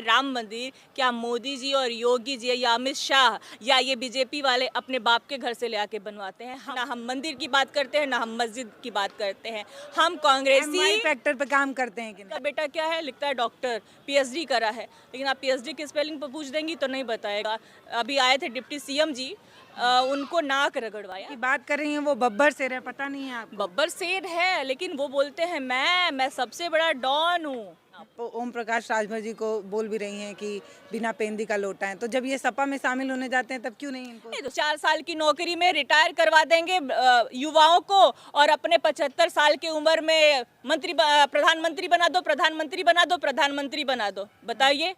राम मंदिर क्या मोदी जी और योगी जी या अमित शाह या ये बीजेपी वाले अपने बाप के घर से ले आके बनवाते हैं? ना हम मंदिर की बात करते हैं, ना हम मस्जिद की बात करते हैं। हम कांग्रेसी फैक्टर पे काम करते हैं कि का नहीं? बेटा क्या है, लिखता है डॉक्टर, पीएचडी करा है, लेकिन आप पीएचडी के स्पेलिंग पर पूछ देंगी तो नहीं बताएगा। अभी आए थे डिप्टी सीएम जी, उनको नाक रगड़वाया। की बात कर रही हैं वो बब्बर शेर है, पता नहीं है आपको? बब्बर शेर है, लेकिन वो बोलते हैं मैं सबसे बड़ा डॉन हूँ। आप ओम प्रकाश राजभर जी को बोल भी रही हैं कि बिना पेंदी का लोटा है, तो जब ये सपा में शामिल होने जाते हैं तब क्यों नहीं इनको? नहीं तो 4 साल की नौकरी में रिटायर करवा देंगे युवाओं को, और अपने 75 साल की उम्र में प्रधानमंत्री बना दो, प्रधानमंत्री बना दो, प्रधानमंत्री बना दो। बताइए।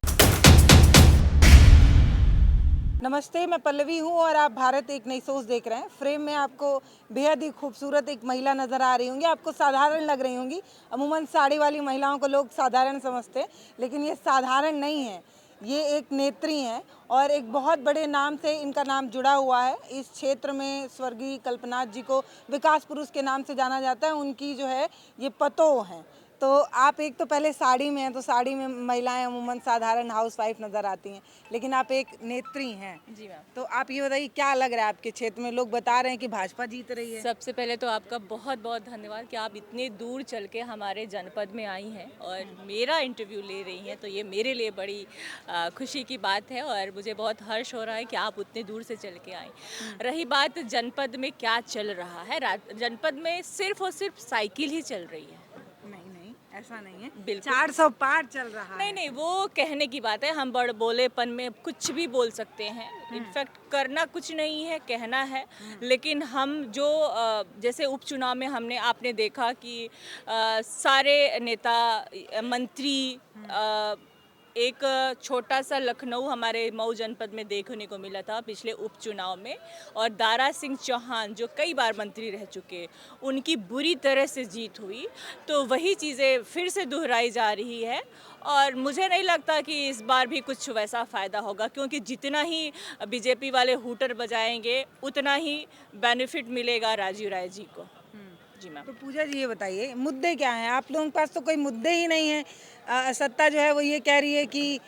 नमस्ते, मैं पल्लवी हूँ और आप भारत एक नई सोच देख रहे हैं। फ्रेम में आपको बेहद ही खूबसूरत एक महिला नज़र आ रही होंगी, आपको साधारण लग रही होंगी। अमूमन साड़ी वाली महिलाओं को लोग साधारण समझते हैं, लेकिन ये साधारण नहीं है, ये एक नेत्री हैं और एक बहुत बड़े नाम से इनका नाम जुड़ा हुआ है। इस क्षेत्र में स्वर्गीय कल्पनाथ जी को विकास पुरुष के नाम से जाना जाता है। उनकी जो है ये पतोह हैं। तो आप एक तो पहले साड़ी में हैं, तो साड़ी में महिलाएं अमूमन साधारण हाउसवाइफ नज़र आती हैं, लेकिन आप एक नेत्री हैं। जी मैम। तो आप ये बताइए क्या लग रहा है आपके क्षेत्र में? लोग बता रहे हैं कि भाजपा जीत रही है। सबसे पहले तो आपका बहुत बहुत धन्यवाद कि आप इतने दूर चल के हमारे जनपद में आई हैं और मेरा इंटरव्यू ले रही हैं, तो ये मेरे लिए बड़ी खुशी की बात है और मुझे बहुत हर्ष हो रहा है कि आप उतने दूर से चल के आई। रही बात जनपद में क्या चल रहा है, जनपद में सिर्फ और सिर्फ साइकिल ही चल रही है। नहीं नहीं, ऐसा नहीं है, बिल्कुल 400 पार चल रहा नहीं है। नहीं, वो कहने की बात है। हम बड़ बोलेपन में कुछ भी बोल सकते हैं, इनफैक्ट करना कुछ नहीं है, कहना है। लेकिन हम जो जैसे उपचुनाव में हमने आपने देखा कि सारे नेता मंत्री, एक छोटा सा लखनऊ हमारे मऊ जनपद में देखने को मिला था पिछले उपचुनाव में, और दारा सिंह चौहान जो कई बार मंत्री रह चुके, उनकी बुरी तरह से जीत हुई। तो वही चीज़ें फिर से दोहराई जा रही है और मुझे नहीं लगता कि इस बार भी कुछ वैसा फ़ायदा होगा, क्योंकि जितना ही बीजेपी वाले हूटर बजाएंगे उतना ही बेनिफिट मिलेगा राजीव राय जी को। जी मैम। तो पूजा जी ये बताइए मुद्दे क्या हैं? आप लोगों के पास तो कोई मुद्दे ही नहीं है। सत्ता जो है वो ये कह रही है कि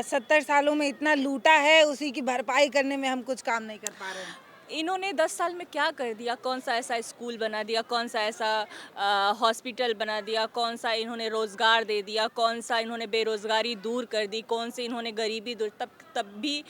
70 सालों में इतना लूटा है, उसी की भरपाई करने में हम कुछ काम नहीं कर पा रहे हैं। इन्होंने 10 साल में क्या कर दिया? कौन सा ऐसा स्कूल बना दिया, कौन सा ऐसा हॉस्पिटल बना दिया, कौन सा इन्होंने रोज़गार दे दिया, कौन सा इन्होंने बेरोज़गारी दूर कर दी, कौन से इन्होंने गरीबी दूर? तब भी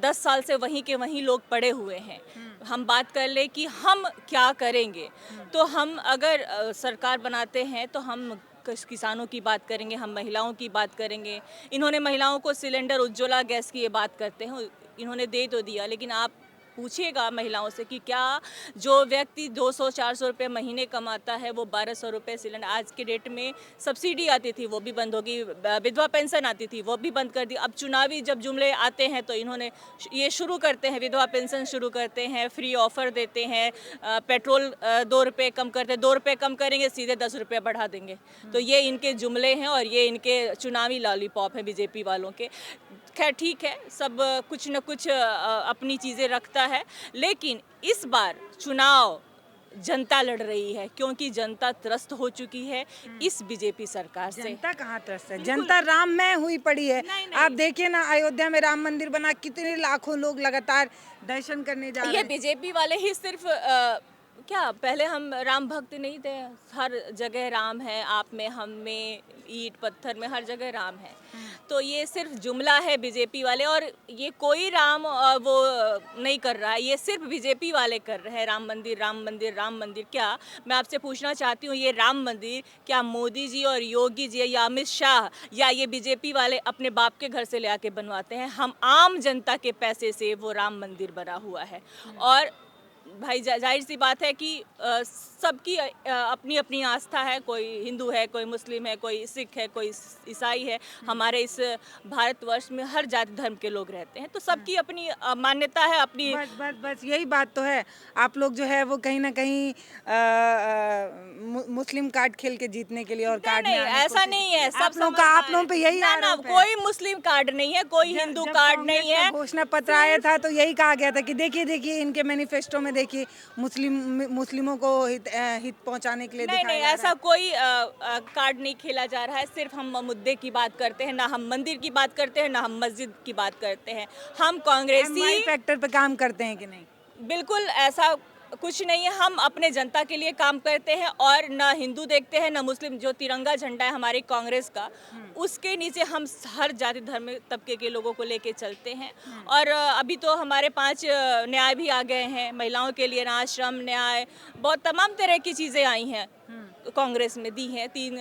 10 साल से वहीं के वहीं लोग पड़े हुए हैं। हम बात कर ले कि हम क्या करेंगे, तो हम अगर सरकार बनाते हैं तो हम किसानों की बात करेंगे, हम महिलाओं की बात करेंगे। इन्होंने महिलाओं को सिलेंडर उज्ज्वला गैस की ये बात करते हैं, इन्होंने दे तो दिया, लेकिन आप पूछिएगा महिलाओं से कि क्या जो व्यक्ति 200-400 रुपये महीने कमाता है वो 1200 रुपये सिलेंडर, आज के डेट में सब्सिडी आती थी वो भी बंद होगी, विधवा पेंशन आती थी वो भी बंद कर दी। अब चुनावी जब जुमले आते हैं तो इन्होंने ये शुरू करते हैं, विधवा पेंशन शुरू करते हैं, फ्री ऑफर देते हैं, पेट्रोल 2 रुपये कम करते हैं, 2 रुपये कम करेंगे सीधे 10 रुपये बढ़ा देंगे। तो ये इनके जुमले हैं और ये इनके चुनावी लॉलीपॉप हैं बीजेपी वालों के। खैर ठीक है, सब कुछ न कुछ अपनी चीज़ें रखता है, लेकिन इस बार चुनाव जनता लड़ रही है क्योंकि जनता त्रस्त हो चुकी है इस बीजेपी सरकार से। जनता कहाँ त्रस्त है? जनता राममय हुई पड़ी है। नहीं, नहीं। आप देखिए ना, अयोध्या में राम मंदिर बना, कितने लाखों लोग लगातार दर्शन करने जा रहे ये हैं। बीजेपी वाले ही सिर्फ क्या पहले हम राम भक्त नहीं थे? हर जगह राम है, आप में, हम में, ईंट पत्थर में, हर जगह राम है। तो ये सिर्फ जुमला है बीजेपी वाले, और ये कोई राम वो नहीं कर रहा है, ये सिर्फ बीजेपी वाले कर रहे हैं। राम मंदिर, राम मंदिर, राम मंदिर। क्या मैं आपसे पूछना चाहती हूँ, ये राम मंदिर क्या मोदी जी और योगी जी या अमित शाह या ये बीजेपी वाले अपने बाप के घर से ले आके बनवाते हैं? हम आम जनता के पैसे से वो राम मंदिर बना हुआ है। और भाई जाहिर सी बात है कि सबकी अपनी अपनी आस्था है, कोई हिंदू है, कोई मुस्लिम है, कोई सिख है, कोई ईसाई है। हमारे इस भारतवर्ष में हर जाति धर्म के लोग रहते हैं, तो सबकी अपनी मान्यता है, अपनी। बस यही बात तो है। आप लोग जो है वो कहीं ना कहीं मुस्लिम कार्ड खेल के जीतने के लिए और कार्ड नहीं, में आने ऐसा की नहीं है। कोशिश- सब आप लोग पे यही ना आरोप है। कोई मुस्लिम कार्ड नहीं है, कोई हिंदू जब कार्ड कांग्रेस नहीं का है। घोषणा पत्र आया था तो यही कहा गया था कि देखिए देखिए इनके मैनिफेस्टो में देखिए मुस्लिमों को हित पहुंचाने के लिए नहीं नहीं, दिखाया जा ऐसा कोई कार्ड नहीं खेला जा रहा है। सिर्फ हम मुद्दे की बात करते हैं, ना हम मंदिर की बात करते हैं, ना हम मस्जिद की बात करते हैं। हम कांग्रेसी फैक्टर पे काम करते हैं कि नहीं? बिल्कुल ऐसा कुछ नहीं है। हम अपने जनता के लिए काम करते हैं और ना हिंदू देखते हैं ना मुस्लिम। जो तिरंगा झंडा है हमारी कांग्रेस का, उसके नीचे हम हर जाति धर्म तबके के लोगों को लेके चलते हैं। और अभी तो हमारे 5 न्याय भी आ गए हैं महिलाओं के लिए, ना श्रम न्याय, बहुत तमाम तरह की चीज़ें आई हैं कांग्रेस में दी हैं। 3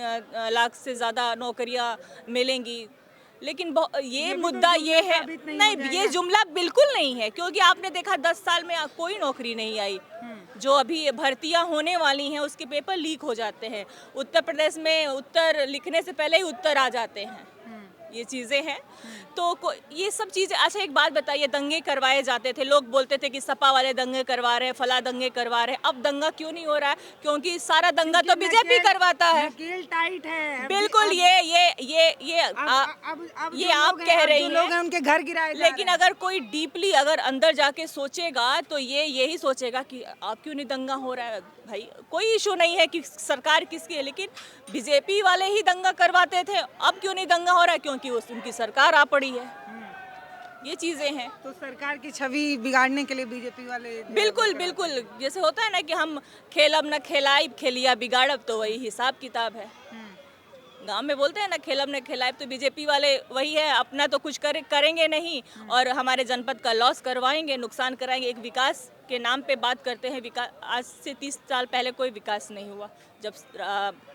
लाख से ज़्यादा नौकरियां मिलेंगी। लेकिन ये मुद्दा ये है, नहीं ये जुमला बिल्कुल नहीं है, क्योंकि आपने देखा 10 साल में कोई नौकरी नहीं आई। जो अभी भर्तियां होने वाली हैं उसके पेपर लीक हो जाते हैं। उत्तर प्रदेश में उत्तर लिखने से पहले ही उत्तर आ जाते हैं। ये चीज़ें हैं तो ये सब चीज़ें। अच्छा एक बात बताइए, दंगे करवाए जाते थे, लोग बोलते थे कि सपा वाले दंगे करवा रहे हैं, फला दंगे करवा रहे हैं। अब दंगा क्यों नहीं हो रहा है? क्योंकि सारा दंगा तो बीजेपी करवाता है। टाइट है बिल्कुल। ये आप कह रही हैं, लोग हैं उनके घर गिराए जा लेकिन अगर कोई डीपली अगर अंदर जाके सोचेगा तो ये यही सोचेगा कि आप क्यों नहीं दंगा हो रहा है। भाई कोई इशू नहीं है कि सरकार किसकी है, लेकिन बीजेपी वाले ही दंगा करवाते थे। अब क्यों नहीं दंगा हो रहा है? क्योंकि उनकी सरकार आ पड़ी है। ये चीजें हैं। तो सरकार की छवि बिगाड़ने के लिए बीजेपी वाले बिल्कुल बिल्कुल। जैसे होता है ना कि हम खेलब न खिलाइब खेलिया बिगाड़ब, तो वही हिसाब किताब है। गांव में बोलते हैं ना खेलब न खिलाइब, तो बीजेपी वाले वही है। अपना तो कुछ करेंगे नहीं और हमारे जनपद का लॉस करवाएंगे, नुकसान कराएंगे। एक विकास के नाम पे बात करते हैं। विकास आज से 30 साल पहले कोई विकास नहीं हुआ। जब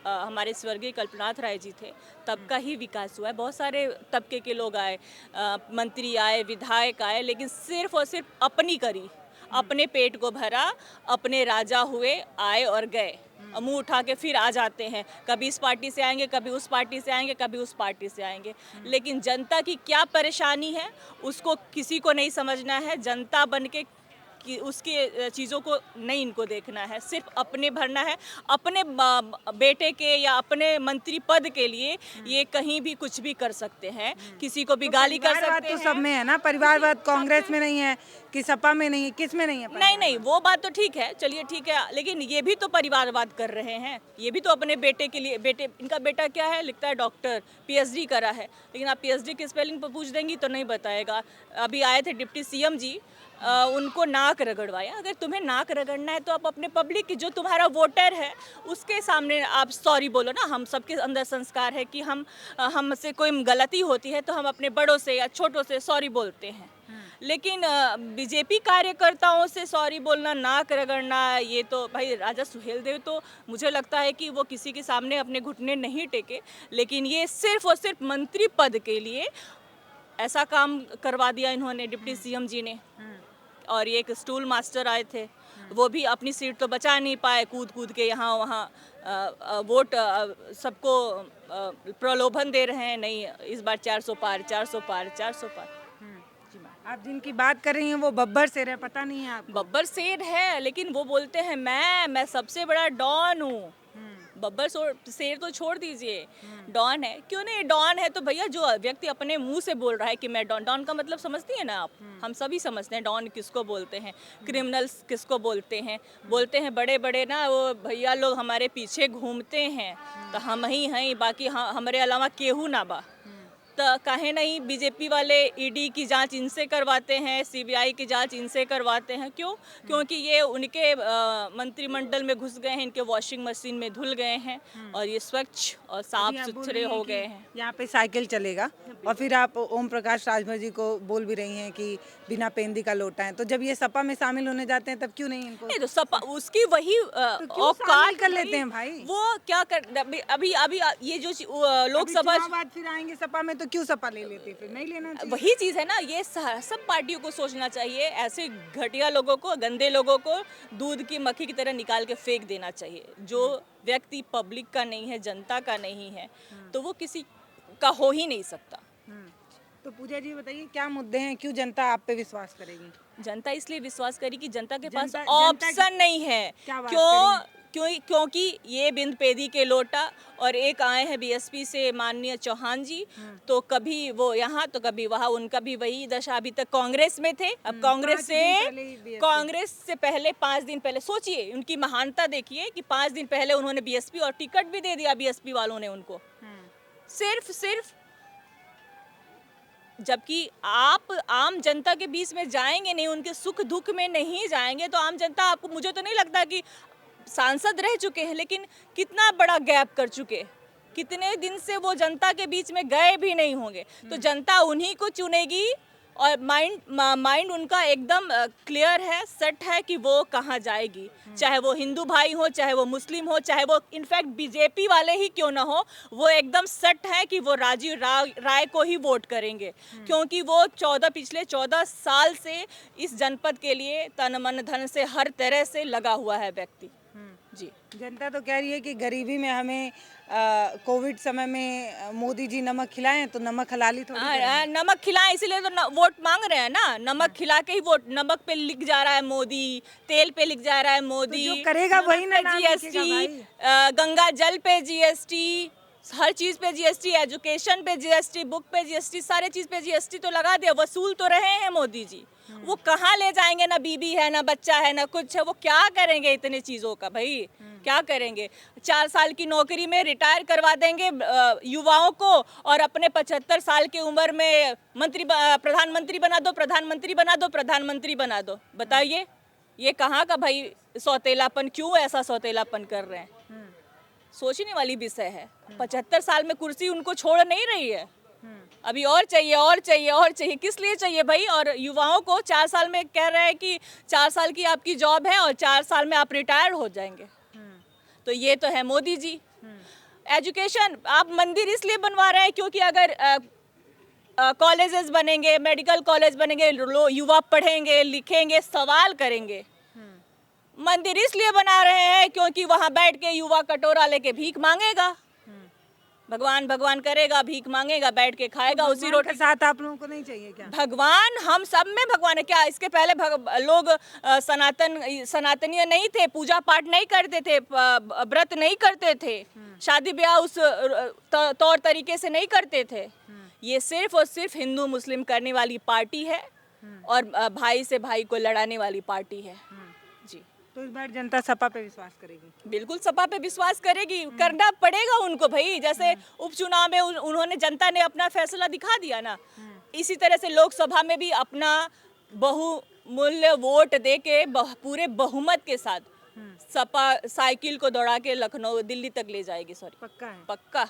हमारे स्वर्गीय कल्पनाथ राय जी थे तब का ही विकास हुआ है। बहुत सारे तबके के लोग आए, मंत्री आए, विधायक आए, लेकिन सिर्फ और सिर्फ अपनी करी, अपने पेट को भरा, अपने राजा हुए, आए और गए। मुंह उठा के फिर आ जाते हैं। कभी इस पार्टी से आएंगे, कभी उस पार्टी से आएंगे, कभी उस पार्टी से आएंगे। लेकिन जनता की क्या परेशानी है उसको किसी को नहीं समझना है। जनता बन के कि उसके चीज़ों को नहीं इनको देखना है। सिर्फ अपने भरना है। अपने बेटे के या अपने मंत्री पद के लिए ये कहीं भी कुछ भी कर सकते हैं, किसी को भी गाली कर सकते हैं। तो सब में है ना परिवारवाद, कांग्रेस में नहीं है कि सपा में नहीं है, किस में नहीं है? नहीं नहीं, वो बात तो ठीक है, चलिए ठीक है, लेकिन ये भी तो परिवारवाद कर रहे हैं। ये भी तो अपने बेटे के लिए, इनका बेटा क्या है, लिखता है डॉक्टर, पीएचडी करा है, लेकिन आप पीएचडी के स्पेलिंग पर पूछ देंगी तो नहीं बताएगा। अभी आए थे डिप्टी सीएम जी, उनको नाक रगड़वाया। अगर तुम्हें नाक रगड़ना है तो आप अपने पब्लिक की, जो तुम्हारा वोटर है उसके सामने आप सॉरी बोलो ना। हम सबके अंदर संस्कार है कि हमसे कोई गलती होती है तो हम अपने बड़ों से या छोटों से सॉरी बोलते हैं। लेकिन बीजेपी कार्यकर्ताओं से सॉरी बोलना, नाक रगड़ना, ये तो भाई राजा सुहेलदेव तो मुझे लगता है कि वो किसी के सामने अपने घुटने नहीं टेके, लेकिन ये सिर्फ और सिर्फ मंत्री पद के लिए ऐसा काम करवा दिया इन्होंने डिप्टी सीएम जी ने। और ये एक स्टूल मास्टर आए थे, वो भी अपनी सीट तो बचा नहीं पाए, कूद कूद के यहाँ वहाँ वोट सबको प्रलोभन दे रहे हैं। नहीं, इस बार 400 पार, 400 पार, 400 पार। आप जिनकी बात कर रही हैं वो बब्बर शेर है, पता नहीं है आपको? बब्बर शेर है, लेकिन वो बोलते हैं मैं सबसे बड़ा डॉन हूँ। बब्बर शेर तो छोड़ दीजिए, डॉन है। क्यों नहीं, डॉन है तो भैया जो व्यक्ति अपने मुंह से बोल रहा है कि मैं डॉन, डॉन का मतलब समझती है ना आप? हम सभी समझते हैं डॉन किसको बोलते हैं, क्रिमिनल्स किसको बोलते हैं। बोलते हैं बड़े बड़े ना वो भैया लोग हमारे पीछे घूमते हैं तो हम ही हैं, बाकी हमारे अलावा केहू ना बा। तो काहे नहीं बीजेपी वाले ईडी की जांच इनसे करवाते हैं, सीबीआई की जांच इनसे करवाते हैं। क्यों? क्योंकि ये उनके मंत्रिमंडल में घुस गए हैं, इनके वॉशिंग मशीन में धुल गए हैं और ये स्वच्छ और साफ सुथरे हो गए हैं। यहाँ पे साइकिल चलेगा और फिर आप ओम प्रकाश राजभर जी को बोल भी रही हैं कि बिना पेंदी का लोटा है। तो जब ये सपा में शामिल होने जाते हैं तब क्यों नहीं इनको? नहीं तो सपा उसकी वही औकात कर लेते हैं भाई। वो क्या कर अभी ये जो लोकसभा फिर आएंगे सपा में तो क्यों सपा ले लेते, फिर नहीं लेना चाहिए। वही चीज़ है ना, ये सब पार्टियों को सोचना चाहिए। ऐसे घटिया लोगों को, गंदे लोगों को दूध की मक्खी की तरह निकाल के फेंक देना चाहिए। जो व्यक्ति पब्लिक का नहीं है, जनता का नहीं है, तो वो किसी का हो ही नहीं सकता। तो पूजा जी बताइए क्या मुद्दे हैं, क्यों जनता आप पे विश्वास करेगी? जनता इसलिए विश्वास करेगी कि जनता के पास ऑप्शन नहीं है। क्या बात क्यों? क्योंकि ये बिंद पेदी के लोटा और एक आए हैं बीएसपी से माननीय चौहान जी, तो कभी वो यहाँ तो कभी वहाँ, उनका भी वही दशा। अभी तक कांग्रेस में थे, अब कांग्रेस से पहले 5 दिन पहले सोचिए, उनकी महानता देखिए कि 5 दिन पहले उन्होंने बीएसपी और टिकट भी दे दिया बीएसपी वालों ने उनको, सिर्फ जबकि आप आम जनता के बीच में जाएंगे नहीं, उनके सुख दुख में नहीं जाएंगे, तो आम जनता आपको, मुझे तो नहीं लगता कि सांसद रह चुके हैं, लेकिन कितना बड़ा गैप कर चुके, कितने दिन से वो जनता के बीच में गए भी नहीं होंगे। तो जनता उन्हीं को चुनेगी और माइंड उनका एकदम क्लियर है, सेट है कि वो कहाँ जाएगी, चाहे वो हिंदू भाई हो, चाहे वो मुस्लिम हो, चाहे वो इनफैक्ट बीजेपी वाले ही क्यों ना हो, वो एकदम सेट है कि वो राजीव राय को ही वोट करेंगे, क्योंकि वो पिछले 14 साल से इस जनपद के लिए तन मन धन से हर तरह से लगा हुआ है व्यक्ति। जी, जनता तो कह रही है कि गरीबी में हमें कोविड समय में मोदी जी नमक खिलाएं, तो नमक हलाली थोड़ी करेंगे। नमक खिलाएं इसीलिए तो वोट मांग रहे हैं ना, नमक खिला के ही वोट, नमक पे लिख जा रहा है मोदी, तेल पे लिख जा रहा है मोदी, तो जो करेगा वही ना नाम लिखेगा भाई। गंगा जल पे जीएसटी, हर चीज पे जीएसटी, एजुकेशन पे जीएसटी, बुक पे जीएसटी, सारे चीज पे जीएसटी तो लगा दिया, वसूल तो रहे हैं मोदी जी। वो कहाँ ले जाएंगे, ना बीबी है, ना बच्चा है, ना कुछ है, वो क्या करेंगे इतने चीजों का भाई, क्या करेंगे? 4 साल की नौकरी में रिटायर करवा देंगे युवाओं को, और अपने 75 साल की उम्र में प्रधानमंत्री बना दो, प्रधानमंत्री बना दो, प्रधानमंत्री बना दो। बताइए ये कहाँ का भाई सौतेलापन, क्यों ऐसा सौतेलापन कर रहे हैं? सोचने वाली विषय है। 75 साल में कुर्सी उनको छोड़ नहीं रही है, अभी और चाहिए और चाहिए और चाहिए, किस लिए चाहिए भाई? और युवाओं को 4 साल में कह रहे हैं कि 4 साल की आपकी जॉब है और 4 साल में आप रिटायर हो जाएंगे। तो ये तो है मोदी जी। एजुकेशन, आप मंदिर इसलिए बनवा रहे हैं क्योंकि अगर कॉलेजेस बनेंगे, मेडिकल कॉलेज बनेंगे, युवा पढ़ेंगे लिखेंगे, सवाल करेंगे। मंदिर इसलिए बना रहे हैं क्योंकि वहां बैठ के युवा कटोरा लेके भीख मांगेगा, भगवान भगवान करेगा, भीख मांगेगा, बैठ के खाएगा, उसी रोटी के साथ आप लोगों को नहीं चाहिए क्या? भगवान हम सब में भगवान है क्या? इसके पहले लोग सनातनीय नहीं थे, पूजा पाठ नहीं करते थे, व्रत नहीं करते थे, शादी ब्याह उस तौर तरीके से नहीं करते थे। ये सिर्फ और सिर्फ हिंदू मुस्लिम करने वाली पार्टी है और भाई से भाई को लड़ाने वाली पार्टी है। जी, तो इस बार जनता सपा पे विश्वास करेगी? बिल्कुल सपा पे विश्वास करेगी, करना पड़ेगा उनको भाई। जैसे उपचुनाव में उन्होंने, जनता ने अपना फैसला दिखा दिया ना, इसी तरह से लोकसभा में भी अपना बहुमूल्य वोट दे के पूरे बहुमत के साथ सपा साइकिल को दौड़ा के लखनऊ, दिल्ली तक ले जाएगी। सॉरी, पक्का है? पक्का।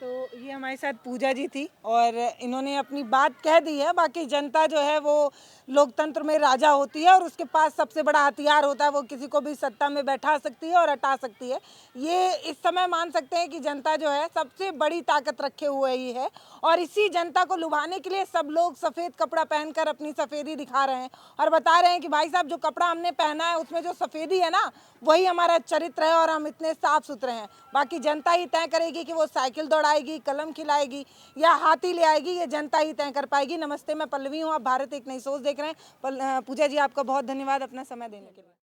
तो ये हमारे साथ पूजा जी थी और इन्होंने अपनी बात कह दी है। बाकी जनता जो है वो लोकतंत्र में राजा होती है और उसके पास सबसे बड़ा हथियार होता है, वो किसी को भी सत्ता में बैठा सकती है और हटा सकती है। ये इस समय मान सकते हैं कि जनता जो है सबसे बड़ी ताकत रखे हुए ही है और इसी जनता को लुभाने के लिए सब लोग सफ़ेद कपड़ा पहनकर अपनी सफ़ेदी दिखा रहे हैं और बता रहे हैं कि भाई साहब जो कपड़ा हमने पहना है उसमें जो सफ़ेदी है ना, वही हमारा चरित्र है और हम इतने साफ सुथरे हैं। बाकी जनता ही तय करेगी कि वो साइकिल दौड़ाएगी, कलम खिलाएगी या हाथी ले आएगी, ये जनता ही तय कर पाएगी। नमस्ते, मैं पल्लवी हूँ, आप भारत एक नई सोच देख रहे हैं। पूजा जी, आपका बहुत धन्यवाद अपना समय देने के लिए।